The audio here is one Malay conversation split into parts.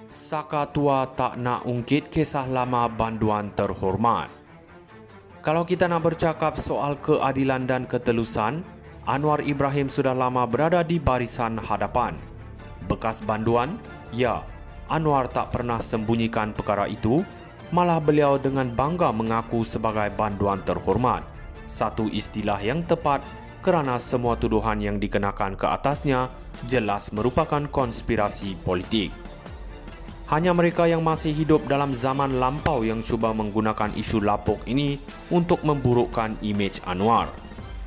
Saka tua tak nak ungkit kisah lama banduan terhormat. Kalau kita nak bercakap soal keadilan dan ketelusan, Anwar Ibrahim sudah lama berada di barisan hadapan. Bekas banduan? Ya, Anwar tak pernah sembunyikan perkara itu, malah beliau dengan bangga mengaku sebagai banduan terhormat. Satu istilah yang tepat kerana semua tuduhan yang dikenakan ke atasnya jelas merupakan konspirasi politik. Hanya mereka yang masih hidup dalam zaman lampau yang cuba menggunakan isu lapuk ini untuk memburukkan imej Anwar.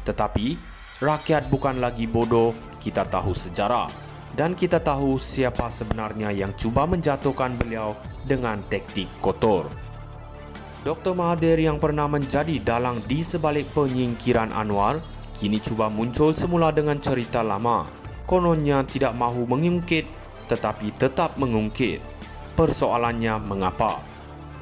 Tetapi, rakyat bukan lagi bodoh, kita tahu sejarah. Dan kita tahu siapa sebenarnya yang cuba menjatuhkan beliau dengan taktik kotor. Dr. Mahathir yang pernah menjadi dalang di sebalik penyingkiran Anwar, kini cuba muncul semula dengan cerita lama. Kononnya tidak mahu mengungkit, tetapi tetap mengungkit. Persoalannya mengapa?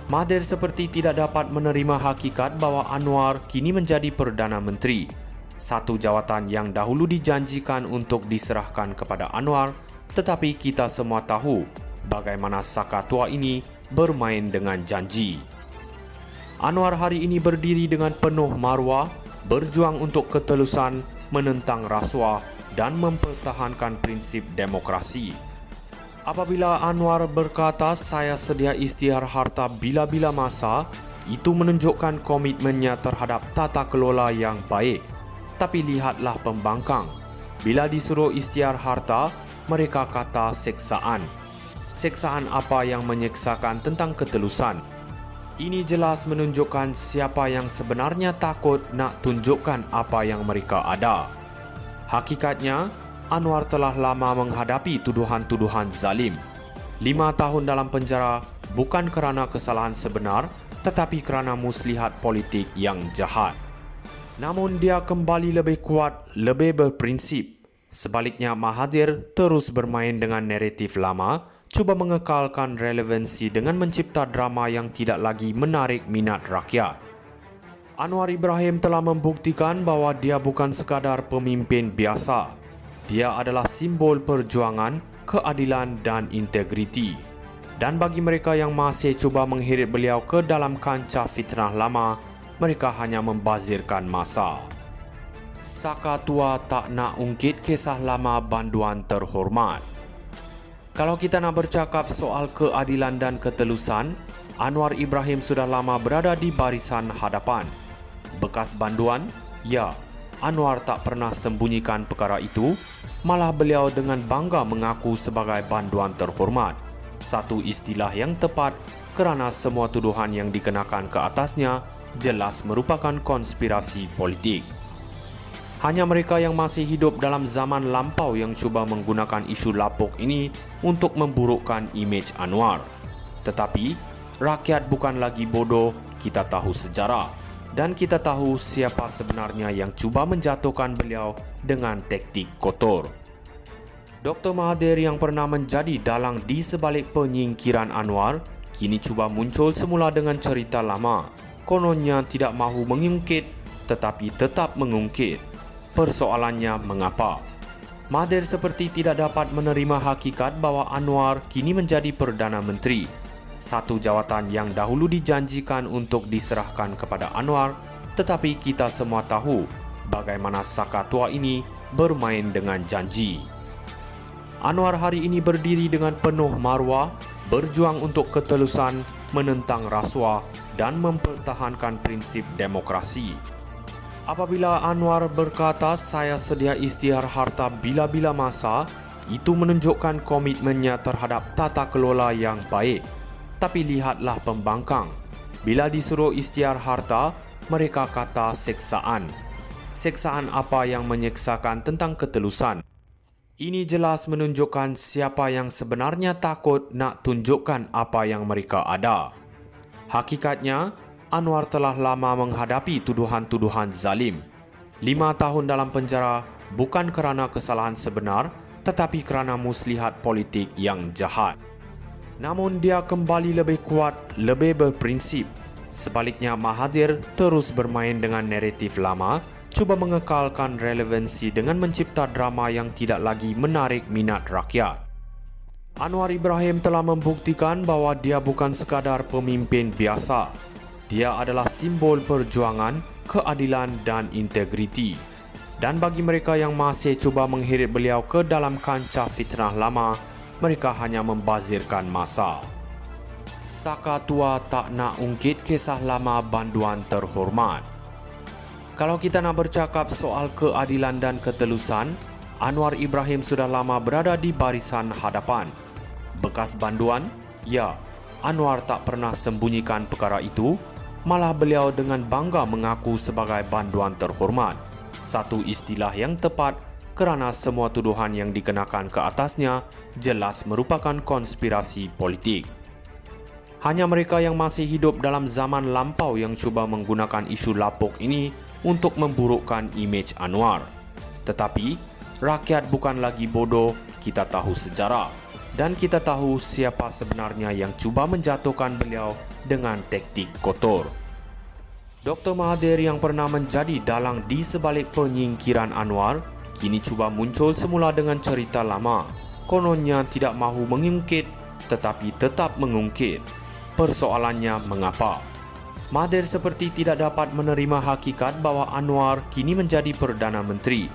Mahathir seperti tidak dapat menerima hakikat bahwa Anwar kini menjadi Perdana Menteri. Satu jawatan yang dahulu dijanjikan untuk diserahkan kepada Anwar, tetapi kita semua tahu bagaimana saka tua ini bermain dengan janji. Anwar hari ini berdiri dengan penuh maruah, berjuang untuk ketelusan, menentang rasuah dan mempertahankan prinsip demokrasi. Apabila Anwar berkata saya sedia isytihar harta bila-bila masa, itu menunjukkan komitmennya terhadap tata kelola yang baik. Tapi lihatlah pembangkang. Bila disuruh isytihar harta, mereka kata seksaan. Seksaan apa yang menyeksakan tentang ketelusan? Ini jelas menunjukkan siapa yang sebenarnya takut nak tunjukkan apa yang mereka ada. Hakikatnya, Anwar telah lama menghadapi tuduhan-tuduhan zalim. 5 tahun dalam penjara bukan kerana kesalahan sebenar, tetapi kerana muslihat politik yang jahat. Namun dia kembali lebih kuat, lebih berprinsip. Sebaliknya Mahathir terus bermain dengan naratif lama, cuba mengekalkan relevansi dengan mencipta drama yang tidak lagi menarik minat rakyat. Anwar Ibrahim telah membuktikan bahwa dia bukan sekadar pemimpin biasa. Dia adalah simbol perjuangan, keadilan dan integriti. Dan bagi mereka yang masih cuba mengheret beliau ke dalam kancah fitnah lama, mereka hanya membazirkan masa. Saka tua tak nak ungkit kisah lama banduan terhormat. Kalau kita nak bercakap soal keadilan dan ketelusan, Anwar Ibrahim sudah lama berada di barisan hadapan. Bekas banduan? Ya, Anwar tak pernah sembunyikan perkara itu, malah beliau dengan bangga mengaku sebagai banduan terhormat. Satu istilah yang tepat kerana semua tuduhan yang dikenakan ke atasnya jelas merupakan konspirasi politik. Hanya mereka yang masih hidup dalam zaman lampau yang cuba menggunakan isu lapuk ini untuk memburukkan imej Anwar. Tetapi, rakyat bukan lagi bodoh, kita tahu sejarah. Dan kita tahu siapa sebenarnya yang cuba menjatuhkan beliau dengan taktik kotor. Dr. Mahathir yang pernah menjadi dalang di sebalik penyingkiran Anwar, kini cuba muncul semula dengan cerita lama. Kononnya tidak mahu mengungkit, tetapi tetap mengungkit. Persoalannya mengapa? Mahathir seperti tidak dapat menerima hakikat bahwa Anwar kini menjadi Perdana Menteri. Satu jawatan yang dahulu dijanjikan untuk diserahkan kepada Anwar, tetapi kita semua tahu bagaimana saka tua ini bermain dengan janji. Anwar hari ini berdiri dengan penuh maruah, berjuang untuk ketelusan, menentang rasuah dan mempertahankan prinsip demokrasi. Apabila Anwar berkata saya sedia isytihar harta bila-bila masa, itu menunjukkan komitmennya terhadap tata kelola yang baik. Tapi lihatlah pembangkang. Bila disuruh isytihar harta, mereka kata seksaan. Seksaan apa yang menyeksakan tentang ketelusan? Ini jelas menunjukkan siapa yang sebenarnya takut nak tunjukkan apa yang mereka ada. Hakikatnya, Anwar telah lama menghadapi tuduhan-tuduhan zalim. 5 tahun dalam penjara bukan kerana kesalahan sebenar, tetapi kerana muslihat politik yang jahat. Namun dia kembali lebih kuat, lebih berprinsip. Sebaliknya Mahathir terus bermain dengan naratif lama, cuba mengekalkan relevansi dengan mencipta drama yang tidak lagi menarik minat rakyat. Anwar Ibrahim telah membuktikan bahwa dia bukan sekadar pemimpin biasa. Dia adalah simbol perjuangan, keadilan dan integriti. Dan bagi mereka yang masih cuba mengheret beliau ke dalam kancah fitnah lama, mereka hanya membazirkan masa. Saka tua tak nak ungkit kisah lama banduan terhormat. Kalau kita nak bercakap soal keadilan dan ketelusan, Anwar Ibrahim sudah lama berada di barisan hadapan. Bekas banduan? Ya, Anwar tak pernah sembunyikan perkara itu, malah beliau dengan bangga mengaku sebagai banduan terhormat. Satu istilah yang tepat kerana semua tuduhan yang dikenakan ke atasnya jelas merupakan konspirasi politik. Hanya mereka yang masih hidup dalam zaman lampau yang cuba menggunakan isu lapuk ini untuk memburukkan imej Anwar. Tetapi, rakyat bukan lagi bodoh, kita tahu sejarah. Dan kita tahu siapa sebenarnya yang cuba menjatuhkan beliau dengan taktik kotor. Dr. Mahathir yang pernah menjadi dalang di sebalik penyingkiran Anwar, kini cuba muncul semula dengan cerita lama. Kononnya tidak mahu mengungkit, tetapi tetap mengungkit. Persoalannya mengapa? Mahathir seperti tidak dapat menerima hakikat bahwa Anwar kini menjadi Perdana Menteri.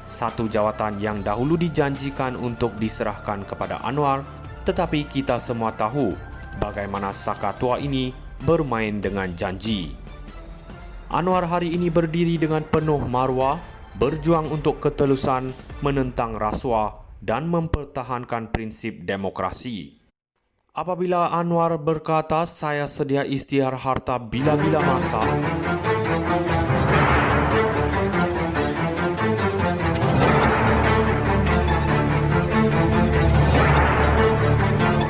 Satu jawatan yang dahulu dijanjikan untuk diserahkan kepada Anwar, tetapi kita semua tahu bagaimana saka tua ini bermain dengan janji. Anwar hari ini berdiri dengan penuh maruah, berjuang untuk ketelusan, menentang rasuah dan mempertahankan prinsip demokrasi. Apabila Anwar berkata, "Saya sedia isytihar harta bila-bila masa,"